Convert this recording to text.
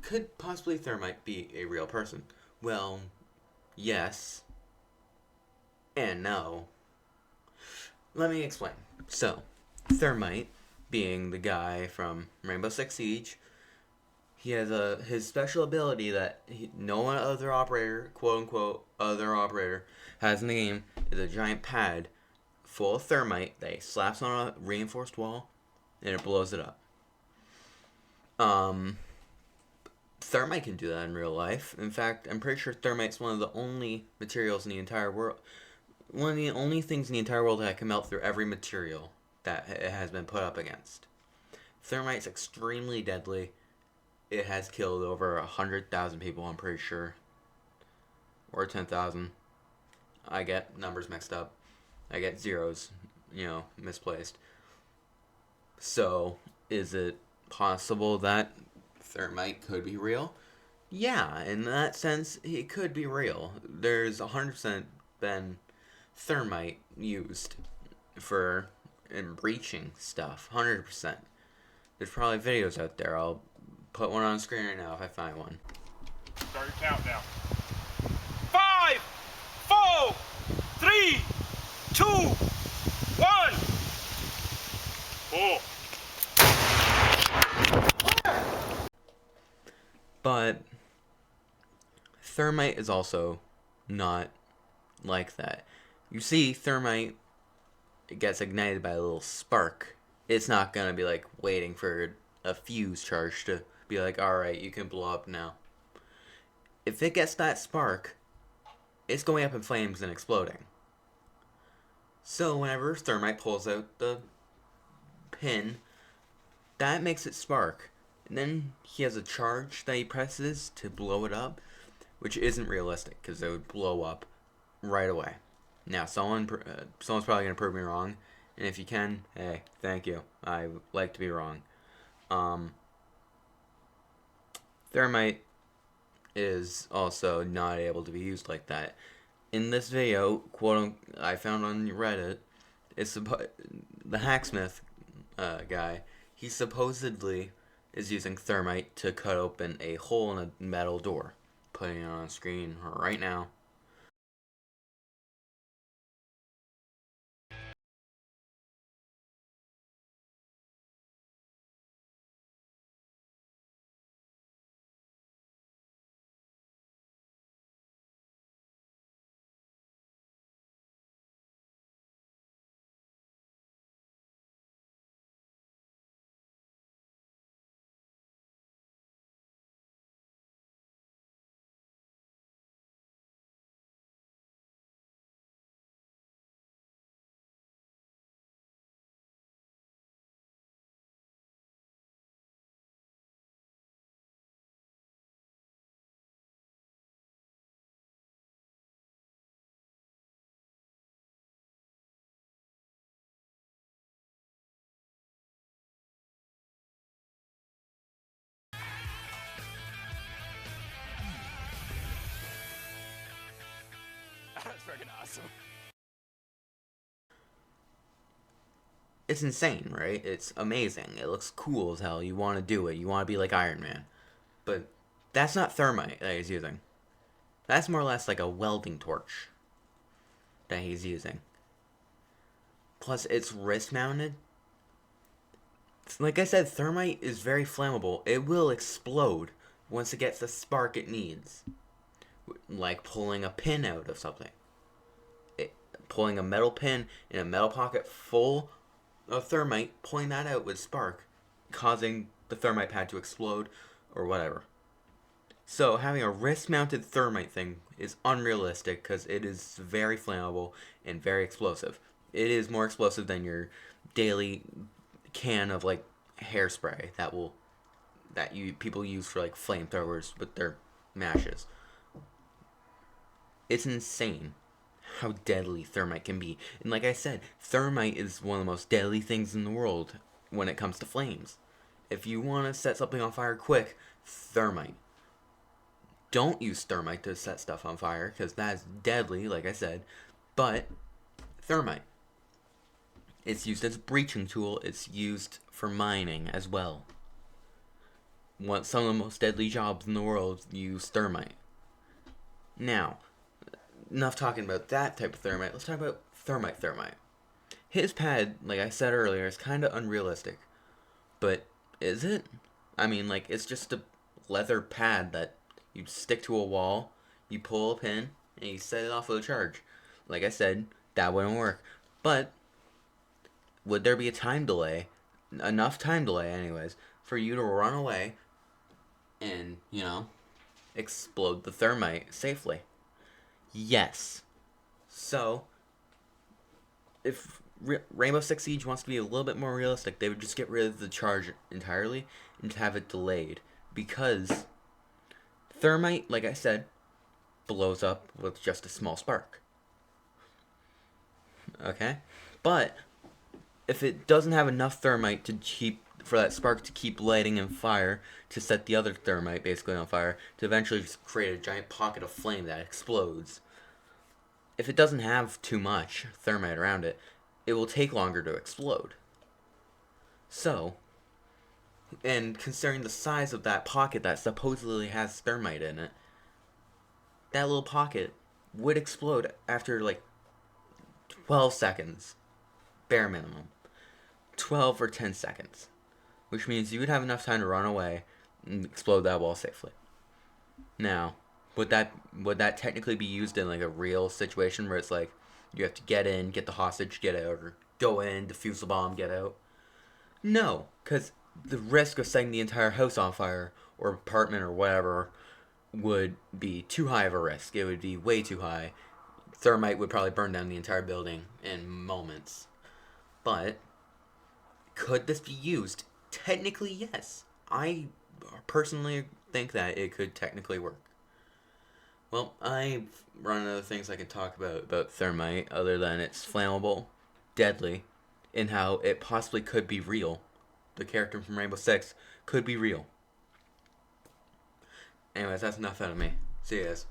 Could possibly Thermite be a real person? Well, yes and no. Let me explain. So, Thermite, being the guy from Rainbow Six Siege, he has his special ability that no one other operator, quote unquote, other operator, has in the game is a giant pad full of Thermite that he slaps on a reinforced wall and it blows it up. Thermite can do that in real life. In fact, I'm pretty sure Thermite's one of the only materials in the entire world, one of the only things in the entire world that can melt through every material that it has been put up against. Thermite's extremely deadly. It has killed over 100,000 people, I'm pretty sure. Or 10,000. I get numbers mixed up. I get zeros, misplaced. So, is it possible that Thermite could be real? Yeah, in that sense, it could be real. There's 100% been Thermite used for in breaching stuff. 100%. There's probably videos out there. I'll put one on screen right now if I find one. Start your countdown. 5, 4, 3, 2, 1. Cool. But Thermite is also not like that. You see, Thermite, it gets ignited by a little spark. It's not going to be like waiting for a fuse charge to be like, alright, you can blow up now. If it gets that spark, it's going up in flames and exploding. So whenever Thermite pulls out the pin, that makes it spark. And then he has a charge that he presses to blow it up, which isn't realistic because it would blow up right away. Now, someone's probably going to prove me wrong, and if you can, hey, thank you. I like to be wrong. Thermite is also not able to be used like that. In this video, I found on Reddit, the hacksmith guy, he supposedly is using Thermite to cut open a hole in a metal door. Putting it on screen right now. That's freaking awesome. It's insane, right? It's amazing. It looks cool as hell. You want to do it. You want to be like Iron Man. But that's not Thermite that he's using. That's more or less like a welding torch that he's using. Plus, it's wrist mounted. Like I said, Thermite is very flammable. It will explode once it gets the spark it needs. Like pulling a pin out of something. Pulling a metal pin in a metal pocket full of Thermite, pulling that out would spark, causing the Thermite pad to explode or whatever. So having a wrist-mounted Thermite thing is unrealistic because it is very flammable and very explosive. It is more explosive than your daily can of like hairspray that people use for like flamethrowers with their matches. It's insane how deadly Thermite can be. And like I said, Thermite is one of the most deadly things in the world when it comes to flames. If you want to set something on fire quick, Thermite. Don't use Thermite to set stuff on fire, because that is deadly, like I said. But, Thermite. It's used as a breaching tool. It's used for mining as well. some of the most deadly jobs in the world use thermite. Now, enough talking about that type of thermite. Let's talk about thermite. His pad, like I said earlier, is kind of unrealistic. But is it? I mean, like, it's just a leather pad that you stick to a wall, you pull a pin, and you set it off with a charge. Like I said, that wouldn't work. But would there be a time delay, enough time delay, anyways, for you to run away and, explode the thermite safely? Yes. So, if Rainbow Six Siege wants to be a little bit more realistic, they would just get rid of the charge entirely and have it delayed. Because thermite, like I said, blows up with just a small spark. Okay? But if it doesn't have enough thermite for that spark to keep lighting and fire, to set the other thermite basically on fire, to eventually just create a giant pocket of flame that explodes. If it doesn't have too much thermite around it, it will take longer to explode. So, and considering the size of that pocket that supposedly has thermite in it, that little pocket would explode after like 12 seconds. Bare minimum. 12 or 10 seconds. Which means you would have enough time to run away and explode that wall safely. Now, would that technically be used in like a real situation where it's like you have to get in, get the hostage, get out, or go in, defuse the bomb, get out? No, because the risk of setting the entire house on fire or apartment or whatever would be too high of a risk. It would be way too high. Thermite would probably burn down the entire building in moments. But could this be used? Technically, yes. I personally think that it could technically work. Well, I've run out of things I can talk about thermite other than it's flammable, deadly, and how it possibly could be real. The character from Rainbow Six could be real. Anyways, that's enough out of me. See you guys.